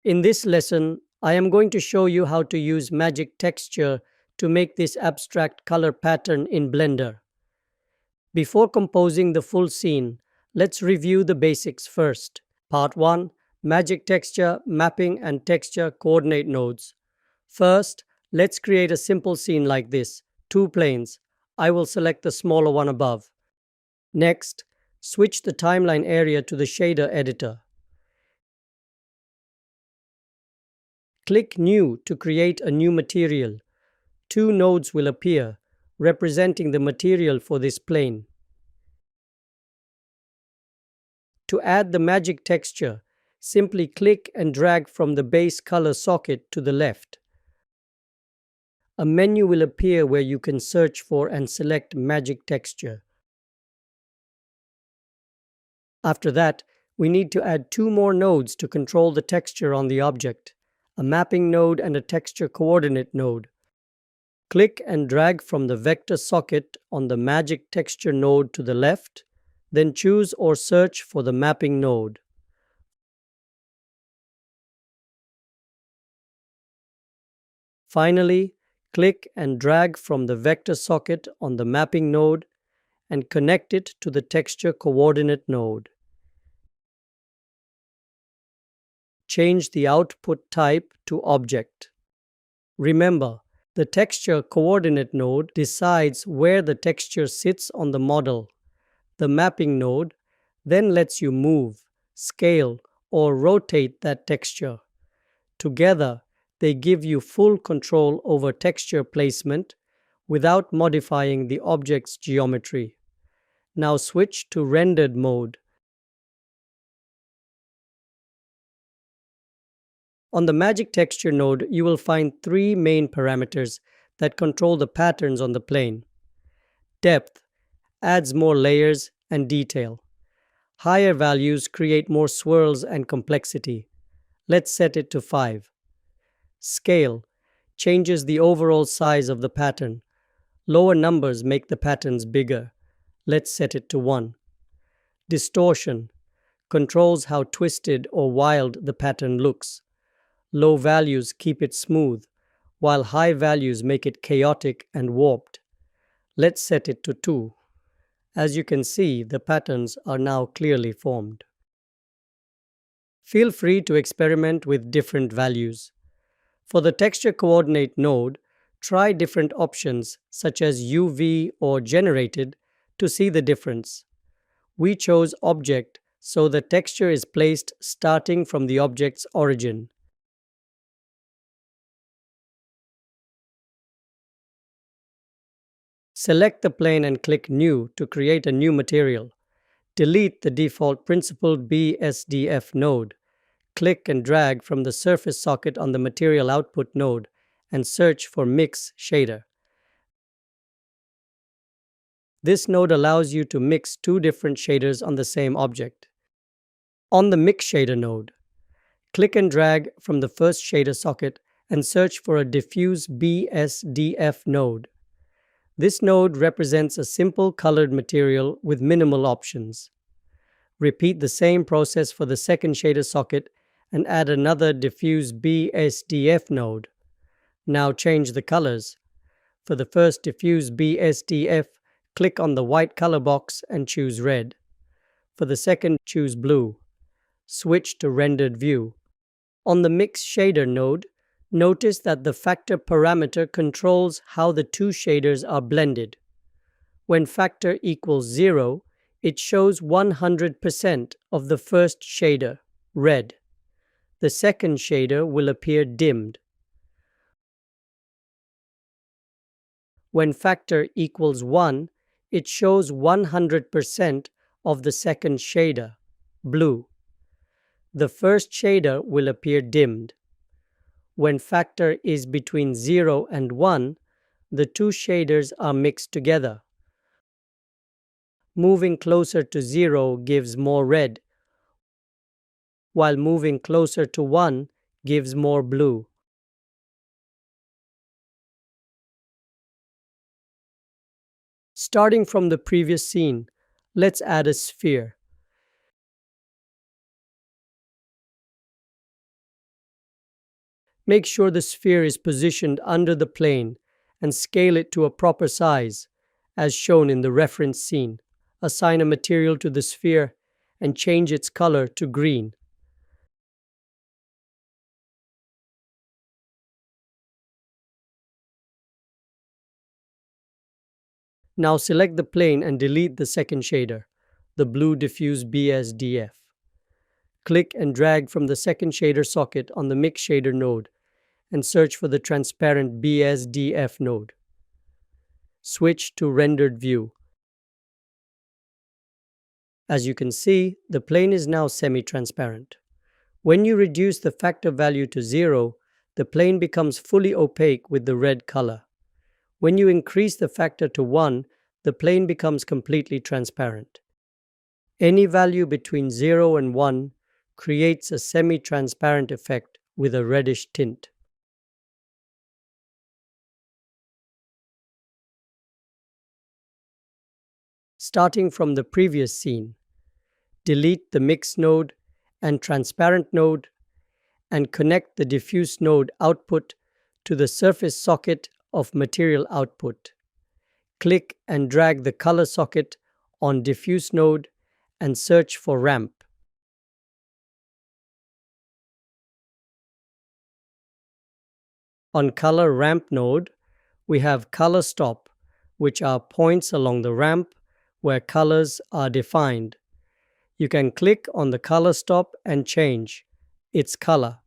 In this lesson, I am going to show you how to use magic texture to make this abstract color pattern in Blender. Before composing the full scene, let's review the basics first. Part 1. Magic texture, mapping and texture coordinate nodes. First, let's create a simple scene like this. Two planes. I will select the smaller one above. Next, switch the timeline area to the shader editor. Click New to create a new material. Two nodes will appear, representing the material for this plane. To add the magic texture, simply click and drag from the base color socket to the left. A menu will appear where you can search for and select magic texture. After that, we need to add two more nodes to control the texture on the object, a mapping node and a texture coordinate node. Click and drag from the vector socket on the magic texture node to the left, then choose or search for the mapping node. Finally, click and drag from the vector socket on the mapping node and connect it to the texture coordinate node. Change the output type to object. Remember, the texture coordinate node decides where the texture sits on the model. The mapping node then lets you move, scale, or rotate that texture. Together, they give you full control over texture placement without modifying the object's geometry. Now switch to rendered mode. On the magic texture node, you will find three main parameters that control the patterns on the plane. Depth adds more layers and detail. Higher values create more swirls and complexity. Let's set it to 5. Scale changes the overall size of the pattern. Lower numbers make the patterns bigger. Let's set it to 1. Distortion controls how twisted or wild the pattern looks. Low values keep it smooth, while high values make it chaotic and warped. Let's set it to 2. As you can see, the patterns are now clearly formed. Feel free to experiment with different values. For the texture coordinate node, try different options such as UV or generated to see the difference. We chose object, so the texture is placed starting from the object's origin. Select the plane and click New to create a new material. Delete the default principled BSDF node. Click and drag from the surface socket on the material output node and search for Mix Shader. This node allows you to mix two different shaders on the same object. On the Mix Shader node, click and drag from the first shader socket and search for a diffuse BSDF node. This node represents a simple colored material with minimal options. Repeat the same process for the second shader socket and add another diffuse BSDF node. Now change the colors. For the first diffuse BSDF, click on the white color box and choose red. For the second, choose blue. Switch to rendered view. On the Mix Shader node, notice that the factor parameter controls how the two shaders are blended. When factor equals 0, it shows 100% of the first shader, red. The second shader will appear dimmed. When factor equals 1, it shows 100% of the second shader, blue. The first shader will appear dimmed. When factor is between 0 and 1, the two shaders are mixed together. Moving closer to 0 gives more red, while moving closer to 1 gives more blue. Starting from the previous scene, let's add a sphere. Make sure the sphere is positioned under the plane and scale it to a proper size, as shown in the reference scene. Assign a material to the sphere and change its color to green. Now select the plane and delete the second shader, the blue diffuse BSDF. Click and drag from the second shader socket on the Mix Shader node and search for the transparent BSDF node. Switch to Rendered View. As you can see, the plane is now semi-transparent. When you reduce the factor value to 0, the plane becomes fully opaque with the red color. When you increase the factor to 1, the plane becomes completely transparent. Any value between 0 and 1 creates a semi-transparent effect with a reddish tint. Starting from the previous scene, delete the Mix node and Transparent node and connect the Diffuse node output to the surface socket of Material output. Click and drag the Color socket on Diffuse node and search for Ramp. On Color Ramp node, we have Color Stop, which are points along the ramp where colors are defined. You can click on the color stop and change its color.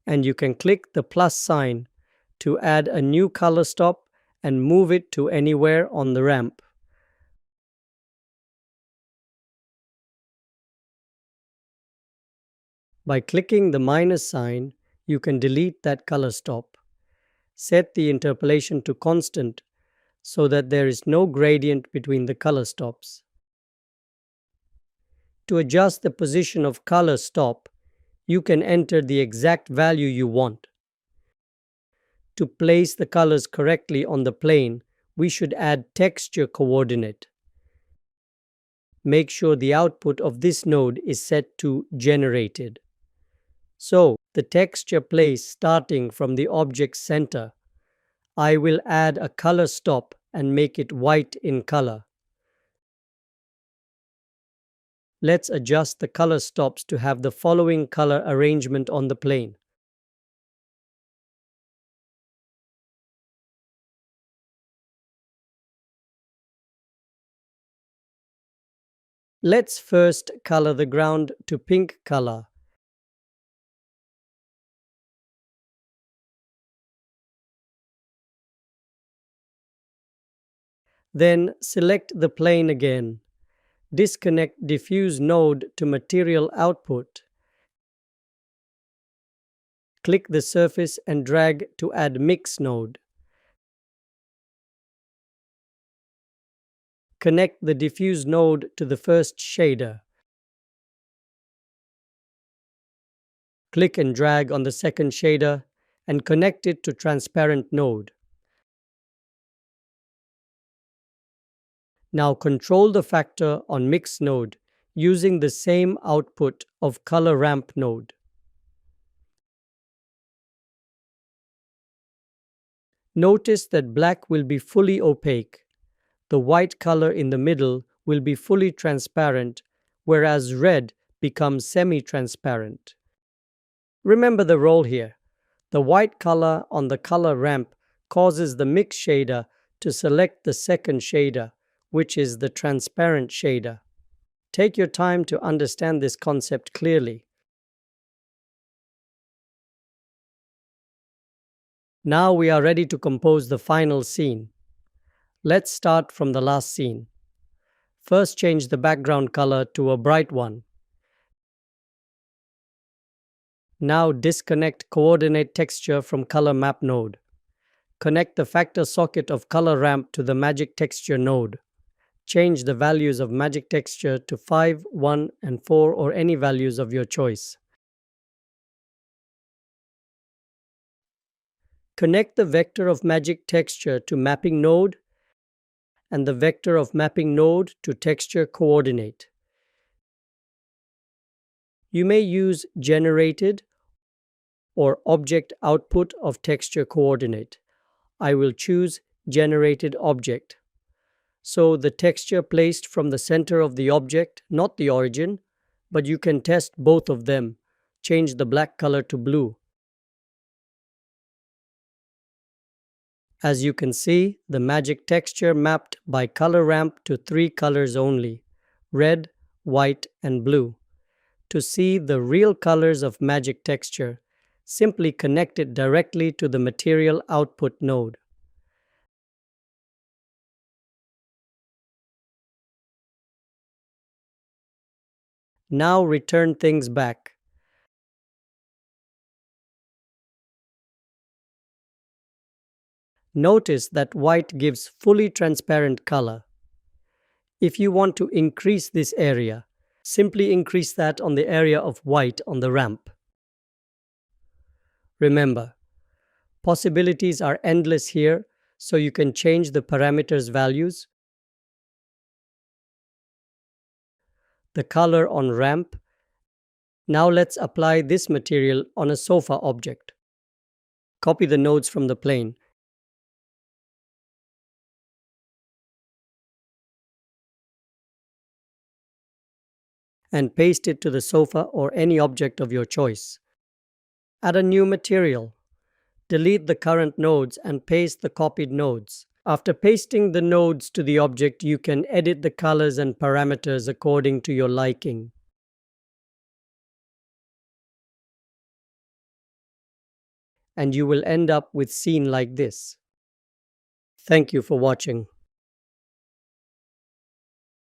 And you can click the plus sign to add a new color stop and move it to anywhere on the ramp. By clicking the minus sign, you can delete that color stop. Set the interpolation to constant so that there is no gradient between the color stops. To adjust the position of color stop, you can enter the exact value you want. To place the colors correctly on the plane, we should add texture coordinate. Make sure the output of this node is set to generated. So, the texture place starting from the object's center. I will add a color stop and make it white in color. Let's adjust the color stops to have the following color arrangement on the plane. Let's first color the ground to pink color. Then select the plane again. Disconnect Diffuse node to Material output. Click the surface and drag to add Mix node. Connect the Diffuse node to the first shader. Click and drag on the second shader and connect it to Transparent node. Now control the factor on Mix node using the same output of Color Ramp node. Notice that black will be fully opaque. The white color in the middle will be fully transparent, whereas red becomes semi-transparent. Remember the role here. The white color on the color ramp causes the Mix shader to select the second shader, which is the transparent shader. Take your time to understand this concept clearly. Now we are ready to compose the final scene. Let's start from the last scene. First, change the background color to a bright one. Now disconnect Coordinate Texture from Color Map node. Connect the Factor socket of Color Ramp to the Magic Texture node. Change the values of Magic Texture to 5, 1, and 4 or any values of your choice. Connect the vector of Magic Texture to Mapping node and the vector of Mapping node to Texture Coordinate. You may use generated or object output of texture coordinate. I will choose generated object. So the texture placed from the center of the object, not the origin, but you can test both of them. Change the black color to blue. As you can see, the magic texture mapped by color ramp to 3 colors only: red, white, and blue. To see the real colors of magic texture, simply connect it directly to the material output node. Now return things back. Notice that white gives fully transparent color. If you want to increase this area, simply increase that on the area of white on the ramp. Remember, possibilities are endless here, so you can change the parameters values, the color on ramp. Now let's apply this material on a sofa object. Copy the nodes from the plane and paste it to the sofa or any object of your choice. Add a new material. Delete the current nodes and paste the copied nodes. After pasting the nodes to the object, you can edit the colors and parameters according to your liking. And you will end up with scene like this. Thank you for watching.